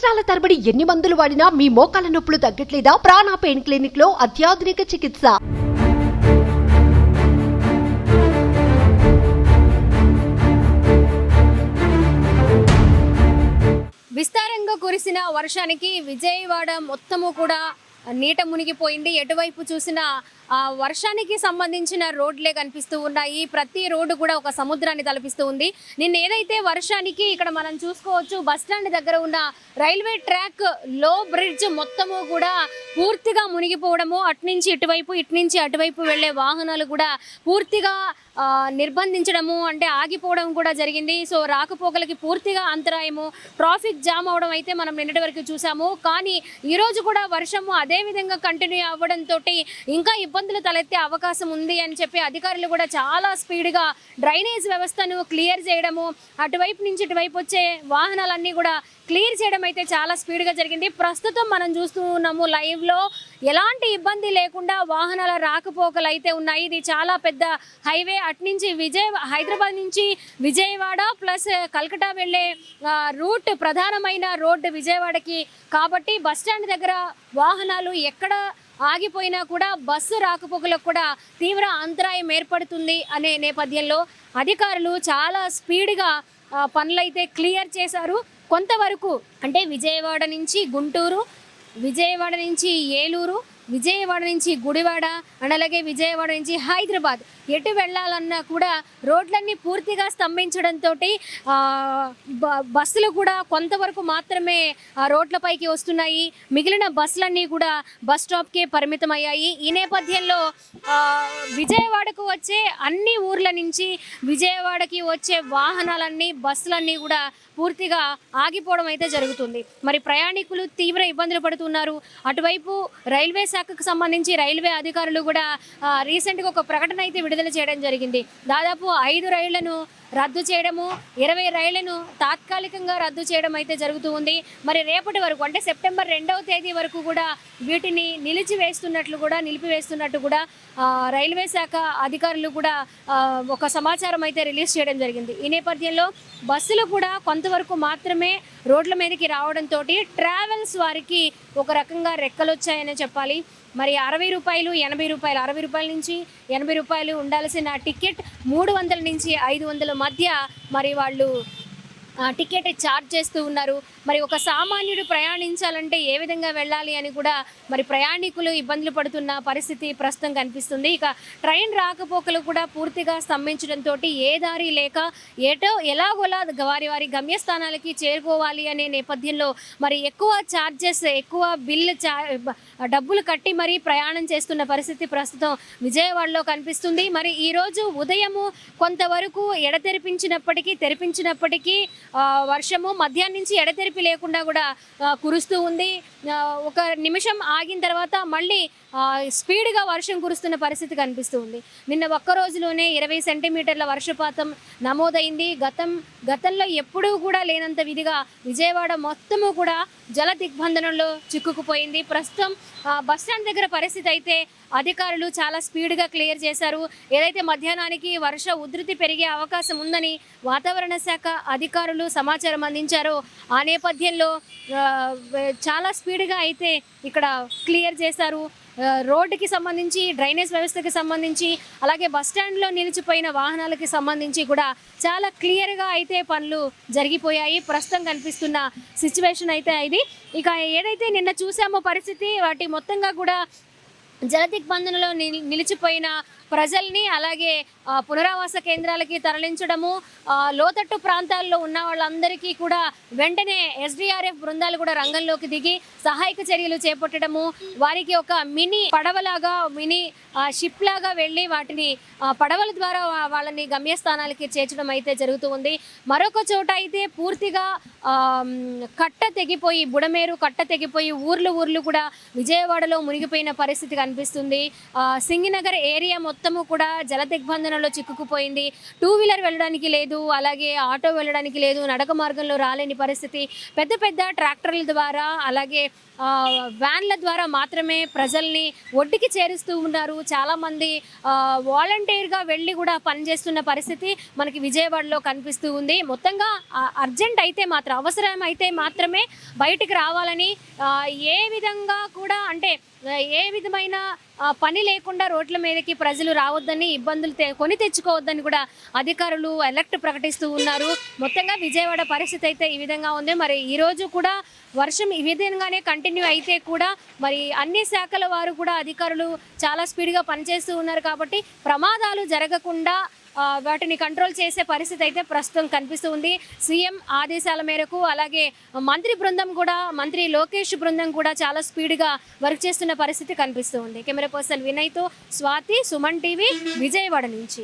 సంవత్సరాల తరబడి ఎన్ని మందులు వాడినా మీ మోకాల నొప్పులు తగ్గట్లేదా? ప్రాణ పెయిన్ క్లినిక్ లో అత్యాధునిక చికిత్స. విస్తారంగా కురిసిన వర్షానికి విజయవాడ మొత్తము కూడా నీట మునిగిపోయింది. ఎటువైపు చూసినా వర్షానికి సంబంధించిన రోడ్లే కనిపిస్తూ ఉన్నాయి. ప్రతి రోడ్డు కూడా ఒక సముద్రాన్ని తలపిస్తూ ఉంది. నిన్న ఏదైతే వర్షానికి ఇక్కడ మనం చూసుకోవచ్చు, బస్టాండ్ దగ్గర ఉన్న రైల్వే ట్రాక్ లో బ్రిడ్జ్ మొత్తము కూడా పూర్తిగా మునిగిపోవడము, అటునుంచి ఇటువైపు ఇటు నుంచి అటువైపు వెళ్లే వాహనాలు కూడా పూర్తిగా నిర్బంధించడము, అంటే ఆగిపోవడం కూడా జరిగింది. సో రాకపోకలకి పూర్తిగా అంతరాయము, ట్రాఫిక్ జామ్ అవడం అయితే మనం నిన్నటి వరకు చూసాము. కానీ ఈరోజు కూడా వర్షము అదే విధంగా కంటిన్యూ అవ్వడంతో ఇంకా ఇబ్బందులు తలెత్తే అవకాశం ఉంది అని చెప్పి అధికారులు కూడా చాలా స్పీడ్గా డ్రైనేజ్ వ్యవస్థను క్లియర్ చేయడము, అటువైపు నుంచి ఇటువైపు వచ్చే వాహనాలన్నీ కూడా క్లియర్ చేయడం అయితే చాలా స్పీడ్గా జరిగింది. ప్రస్తుతం మనం చూస్తూ ఉన్నాము లైవ్లో ఎలాంటి ఇబ్బంది లేకుండా వాహనాల రాకపోకలు అయితే ఉన్నాయి. ఇది చాలా పెద్ద హైవే. అటునుంచి హైదరాబాద్ నుంచి విజయవాడ ప్లస్ కల్కటా వెళ్ళే రూట్, ప్రధానమైన రోడ్డు విజయవాడకి కాబట్టి బస్టాండ్ దగ్గర వాహనాలు ఎక్కడ ఆగిపోయినా కూడా బస్సు రాకపోకలకు కూడా తీవ్ర అంతరాయం ఏర్పడుతుంది అనే నేపథ్యంలో అధికారులు చాలా స్పీడ్గా పనులైతే క్లియర్ చేశారు. కొంతవరకు అంటే విజయవాడ నుంచి గుంటూరు, విజయవాడ నుంచి ఏలూరు, విజయవాడ నుంచి గుడివాడ అండ్ అలాగే విజయవాడ నుంచి హైదరాబాద్ ఎటు వెళ్ళాలన్నా కూడా రోడ్లన్నీ పూర్తిగా స్తంభించడంతో బస్సులు కూడా కొంతవరకు మాత్రమే రోడ్లపైకి వస్తున్నాయి. మిగిలిన బస్సులన్నీ కూడా బస్ స్టాప్కే పరిమితమయ్యాయి. ఈ నేపథ్యంలో విజయవాడకు వచ్చే అన్ని ఊర్ల నుంచి విజయవాడకి వచ్చే వాహనాలన్నీ, బస్సులన్నీ కూడా పూర్తిగా ఆగిపోవడం అయితే జరుగుతుంది. మరి ప్రయాణికులు తీవ్ర ఇబ్బందులు పడుతున్నారు. అటువైపు రైల్వే శాఖకు సంబంధించి రైల్వే అధికారులు కూడా రీసెంట్గా ఒక ప్రకటన అయితే విడుదల చేయడం జరిగింది. దాదాపు 5 రైళ్లను రద్దు చేయడము, 20 రైళ్లను తాత్కాలికంగా రద్దు చేయడం అయితే జరుగుతూ ఉంది. మరి రేపటి వరకు అంటే సెప్టెంబర్ 2వ తేదీ వరకు కూడా వీటిని నిలిపివేస్తున్నట్టు కూడా రైల్వే శాఖ అధికారులు కూడా ఒక సమాచారం అయితే రిలీజ్ చేయడం జరిగింది. ఈ నేపథ్యంలో బస్సులు కూడా కొంతవరకు మాత్రమే రోడ్ల మీదకి రావడంతో ట్రావెల్స్ వారికి ఒక రకంగా రెక్కలు వచ్చాయనే చెప్పాలి. మరి 60 రూపాయలు, 80 రూపాయలు, 60 రూపాయల నుంచి 80 రూపాయలు ఉండాల్సిన టికెట్ 300 నుంచి 500 మధ్య మరి వాళ్ళు టికెట్ ఛార్జ్ చేస్తూ ఉన్నారు. మరి ఒక సామాన్యుడు ప్రయాణించాలంటే ఏ విధంగా వెళ్ళాలి అని కూడా మరి ప్రయాణికులు ఇబ్బందులు పడుతున్న పరిస్థితి ప్రస్తుతం కనిపిస్తుంది. ఇక ట్రైన్ రాకపోకలు కూడా పూర్తిగా స్తంభించడంతో ఏ దారి లేక ఎలాగోలా వారి గమ్యస్థానాలకి చేరుకోవాలి అనే నేపథ్యంలో మరి ఎక్కువ ఛార్జెస్, ఎక్కువ డబ్బులు కట్టి మరి ప్రయాణం చేస్తున్న పరిస్థితి ప్రస్తుతం విజయవాడలో కనిపిస్తుంది. మరి ఈరోజు ఉదయము కొంతవరకు తెరిపించినప్పటికీ వర్షము మధ్యాహ్నం నుంచి ఎడతెరిపి లేకుండా కూడా కురుస్తూ ఉంది. ఒక నిమిషం ఆగిన తర్వాత మళ్ళీ స్పీడ్గా వర్షం కురుస్తున్న పరిస్థితి కనిపిస్తూ ఉంది. నిన్న ఒక్క రోజులోనే 20 సెంటీమీటర్ల వర్షపాతం నమోదైంది. గతంలో ఎప్పుడూ కూడా లేనంత విధిగా విజయవాడ మొత్తము కూడా జల దిగ్బంధనంలో చిక్కుకుపోయింది. ప్రస్తుతం బస్టాండ్ దగ్గర పరిస్థితి అయితే అధికారులు చాలా స్పీడ్గా క్లియర్ చేశారు. ఏదైతే మధ్యాహ్నానికి వర్ష ఉధృతి పెరిగే అవకాశం ఉందని వాతావరణ శాఖ అధికారులు సమాచారం అందించారో ఆ నేపథ్యంలో చాలా స్పీడ్గా అయితే ఇక్కడ క్లియర్ చేశారు. రోడ్డుకి సంబంధించి, డ్రైనేజ్ వ్యవస్థకి సంబంధించి, అలాగే బస్టాండ్లో నిలిచిపోయిన వాహనాలకి సంబంధించి కూడా చాలా క్లియర్గా అయితే పనులు జరిగిపోయాయి. ప్రస్తుతం కనిపిస్తున్న సిచ్యువేషన్ అయితే ఇది. ఇక ఏదైతే నిన్న చూసామో పరిస్థితి, వాటి మొత్తంగా కూడా జలదిగ్బంధనలో నిలిచిపోయిన ప్రజల్ని అలాగే పునరావాస కేంద్రాలకి తరలించడము, లోతట్టు ప్రాంతాల్లో ఉన్న వాళ్ళందరికీ కూడా వెంటనే ఎస్డిఆర్ఎఫ్ బృందాలు కూడా రంగంలోకి దిగి సహాయక చర్యలు చేపట్టడము, వారికి ఒక మినీ పడవలాగా, మినీ షిప్ లాగా వెళ్ళి వాటిని పడవల ద్వారా వాళ్ళని గమ్యస్థానాలకి చేర్చడం అయితే జరుగుతూ ఉంది. మరొక చోట అయితే పూర్తిగా కట్ట తెగిపోయి, బుడమేరు కట్ట తెగిపోయి ఊర్లు కూడా విజయవాడలో మునిగిపోయిన పరిస్థితి కనిపిస్తుంది. సింగినగర్ ఏరియా మొత్తం మొత్తము కూడా జల దిగ్బంధనంలో చిక్కుకుపోయింది. టూ వీలర్ వెళ్ళడానికి లేదు, అలాగే ఆటో వెళ్ళడానికి లేదు, నడక మార్గంలో రాలేని పరిస్థితి. పెద్ద పెద్ద ట్రాక్టర్ల ద్వారా అలాగే వ్యాన్ల ద్వారా మాత్రమే ప్రజల్ని ఒడ్డుకి చేరుస్తూ ఉన్నారు. చాలామంది వాలంటీర్గా వెళ్ళి కూడా పనిచేస్తున్న పరిస్థితి మనకి విజయవాడలో కనిపిస్తూ ఉంది. మొత్తంగా అర్జెంట్ అయితే మాత్రం, అవసరం అయితే మాత్రమే బయటికి రావాలని, ఏ విధంగా కూడా అంటే ఏ విధమైన పని లేకుండా రోడ్ల మీదకి ప్రజలు రావద్దని, ఇబ్బందులు కొని తెచ్చుకోవద్దని కూడా అధికారులు అలర్ట్ ప్రకటిస్తూ ఉన్నారు. మొత్తంగా విజయవాడ పరిస్థితి అయితే ఈ విధంగా ఉంది. మరి ఈరోజు కూడా వర్షం ఈ విధంగానే కంటిన్యూ అయితే కూడా మరి అన్ని శాఖల వారు కూడా అధికారులు చాలా స్పీడ్గా పనిచేస్తూ ఉన్నారు కాబట్టి ప్రమాదాలు జరగకుండా వాటిని కంట్రోల్ చేసే పరిస్థితి అయితే ప్రస్తుతం కనిపిస్తూ ఉంది. సీఎం ఆదేశాల మేరకు అలాగే మంత్రి లోకేష్ బృందం కూడా చాలా స్పీడ్గా వర్క్ చేస్తున్న పరిస్థితి కనిపిస్తూ ఉంది. కెమెరా పర్సన్ వినయ్తో స్వాతి, సుమన్ టీవీ, విజయవాడ నుంచి.